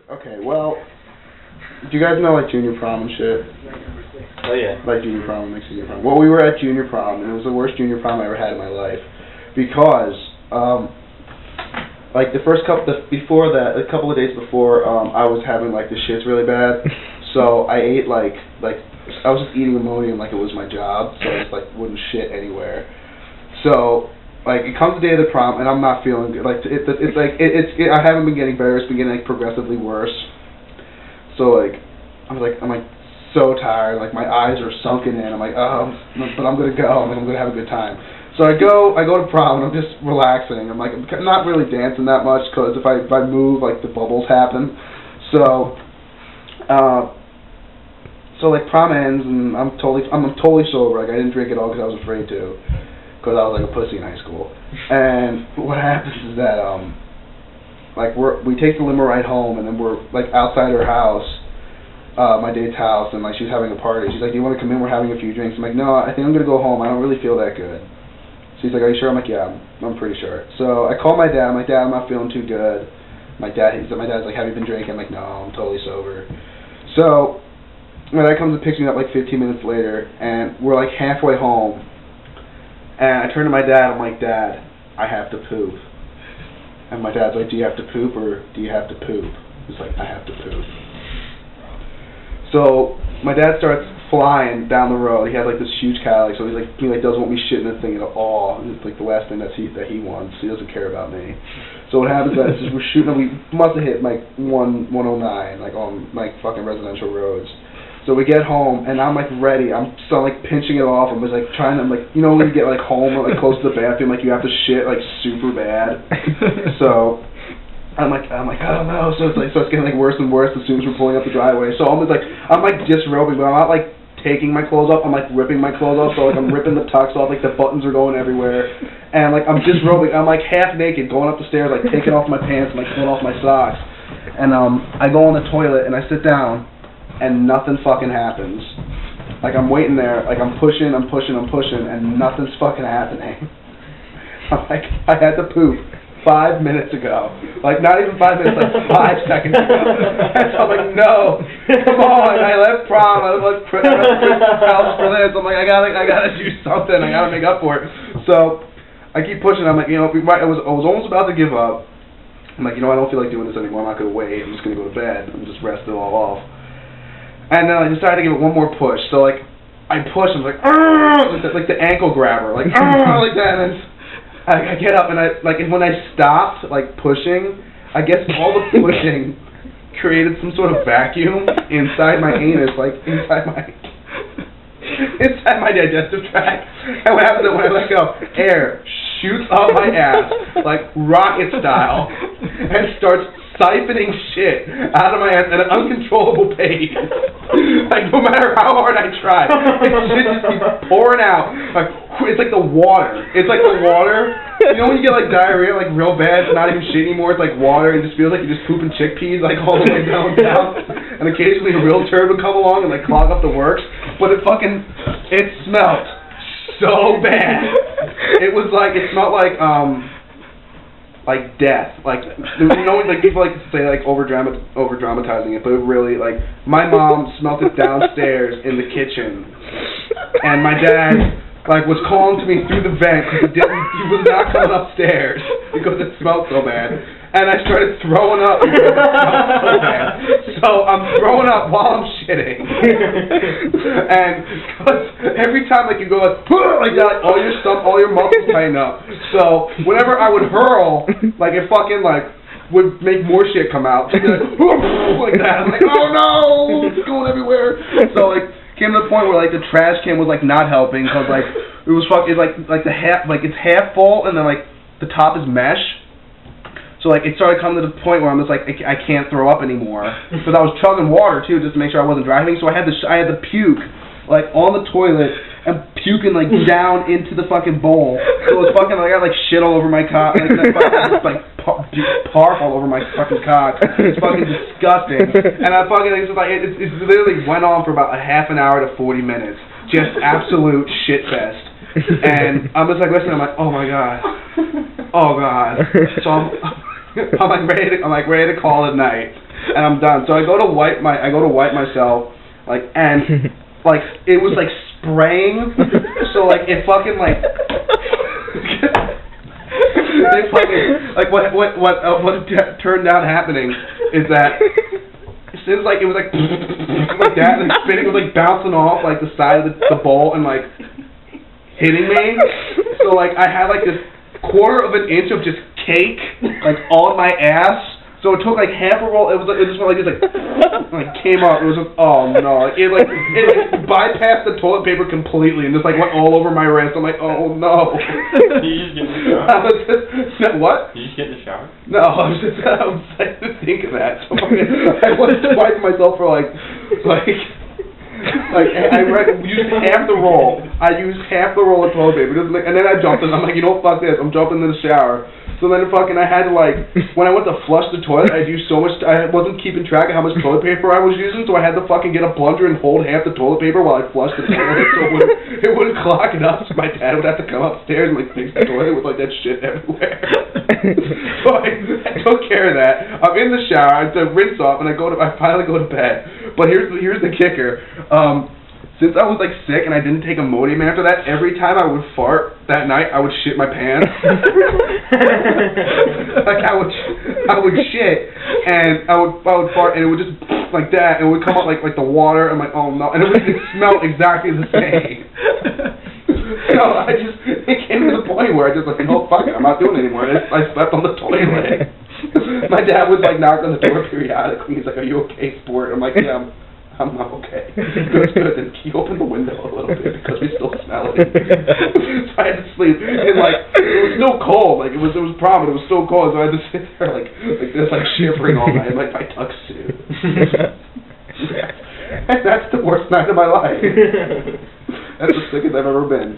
Okay, well, do you guys know like junior prom and shit? Oh yeah. Like junior prom and mixed junior prom. Well, we were at junior prom, and it was the worst junior prom I ever had in my life, because like the first couple, before that, a couple of days before, I was having like the shits really bad, so I ate like I was just eating Imodium like it was my job, so I just like wouldn't shit anywhere. So like it comes the day of the prom, and I'm not feeling good. Like I haven't been getting better. It's been getting like progressively worse. So like I'm so tired. Like my eyes are sunken in. I'm like, oh, but I'm gonna go. I'm gonna have a good time. So I go to prom, and I'm just relaxing. I'm not really dancing that much, because if I move, like the bubbles happen. So like prom ends, and I'm totally sober. Like I didn't drink at all because I was afraid to, because I was like a pussy in high school. And what happens is that like we take the limo ride home, and then we're like outside her house, my date's house, and like she's having a party. She's like, "Do you want to come in? We're having a few drinks." I'm like, "No, I think I'm gonna go home. I don't really feel that good." She's like, "Are you sure?" I'm like, "Yeah, I'm pretty sure." So I call my dad. I'm like, "Dad, I'm not feeling too good." My dad's like, "Have you been drinking?" I'm like, "No, I'm totally sober." So my dad comes and picks me up like 15 minutes later, and we're like halfway home. And I turn to my dad. I'm like, "Dad, I have to poop." And my dad's like, "Do you have to poop or do you have to poop?" He's like, "I have to poop." So my dad starts flying down the road. He has like this huge Cali, so he doesn't want me shitting the thing at all. It's like the last thing that he wants. He doesn't care about me. So what happens is we're shooting. We must have hit like 109, like on like fucking residential roads. So we get home, and I'm like ready. I'm still like pinching it off. I'm just like trying to like, you know, when you get like home or like close to the bathroom, like you have to shit like super bad. So I'm like, I don't know. So it's getting like worse and worse as soon as we're pulling up the driveway. So I'm like disrobing, but I'm not like taking my clothes off. I'm like ripping my clothes off. So like I'm ripping the tux off. Like the buttons are going everywhere, and like I'm disrobing. I'm like half naked going up the stairs, like taking off my pants and like pulling off my socks. And I go in the toilet and I sit down, and nothing fucking happens. Like I'm waiting there, like I'm pushing, and nothing's fucking happening. I'm like, I had to poop 5 minutes ago. Like, not even 5 minutes, like 5 seconds ago. And so I'm like, no, come on. I left prom. I left house for this. I'm like, I gotta do something. I gotta make up for it. So I keep pushing. I'm like, you know, I was almost about to give up. I'm like, you know, I don't feel like doing this anymore. I'm not gonna wait. I'm just gonna go to bed and just rest it all off. And then I decided to give it one more push. So like, I push. I'm like, like the ankle grabber, like like that. And I get up, and when I stopped like pushing, I guess all the pushing created some sort of vacuum inside my anus, like inside my digestive tract. And what happens is when I let go, air shoots up my ass like rocket style and starts siphoning shit out of my ass at an uncontrollable pace. Like, no matter how hard I try, it shit just keeps pouring out. Like, it's like the water. It's like the water. You know when you get like diarrhea, like real bad, it's not even shit anymore, it's like water, and it just feels like you're just pooping chickpeas like all the way down. And occasionally a real turd would come along and like clog up the works. But it smelled so bad. It smelled like death. Like, you know, like people like to say like over dramatizing it, but it really, like, my mom smelled it downstairs in the kitchen, and my dad like was calling to me through the vent because he was not coming upstairs because it smelled so bad. And I started throwing up because it smelled so bad. So I'm throwing up while I'm shitting. And every time like you go like that, like all your muscles tighten up. So whenever I would hurl, like it fucking like would make more shit come out. So like that. I'm like, oh no, it's going everywhere. So like came to the point where like the trash can was like not helping because like it was fucking like the half, like it's half full and then like the top is mesh. So like it started coming to the point where I'm just like I can't throw up anymore because I was chugging water too just to make sure I wasn't driving. So I had to puke like on the toilet and puking like down into the fucking bowl. So it was fucking like I got like shit all over my cock, like park all over my fucking cock. It's fucking disgusting. And I fucking it literally went on for about a half an hour to 40 minutes, just absolute shit fest. And I'm just like listening. I'm like, oh my god, oh god. So I'm like ready to call it night. and I'm done. So I go to wipe myself, like, and like it was like spraying, so like it fucking like. It fucking, like what turned out happening is that since like it was like like that, and spinning was like bouncing off like the side of the bowl and like hitting me. So like I had like this quarter of an inch of just cake like on my ass. So it took like half a roll. It just went like this, like came out. It was just, oh no, like it bypassed the toilet paper completely and just like went all over my wrist. I'm like, oh no. Did you just get in the shower? What? Did you just get in the shower? No, I was to think of that. So I wanted to wipe myself for like I used half the roll. I used half the roll of toilet paper, and then I jumped in. I'm like, you know what, fuck this. I'm jumping in the shower. So then I had to like, when I went to flush the toilet, I'd used so much, I wasn't keeping track of how much toilet paper I was using, so I had to fucking get a plunger and hold half the toilet paper while I flushed the toilet, so it wouldn't clog it up, so my dad would have to come upstairs and like fix the toilet with like that shit everywhere. So I took care of that. I'm in the shower, I rinse off, and I finally go to bed. But here's the kicker. Since I was like sick and I didn't take Imodium after that, every time I would fart that night, I would shit my pants. Like I would shit and I would fart and it would just like that and it would come out like the water. I'm like, oh no, and it would smell exactly the same. So it came to the point where I just like, no, fuck it, I'm not doing it anymore. I slept on the toilet. My dad would like knock on the door periodically. He's like, are you okay, sport? I'm like, yeah. I'm not okay. Good. Then he opened the window a little bit because we still smell it. So I had to sleep, and like it was still cold. Like it was prom, but it was still cold. So I had to sit there like this, like shivering all night in like my tuxedo. And that's the worst night of my life. That's the sickest I've ever been.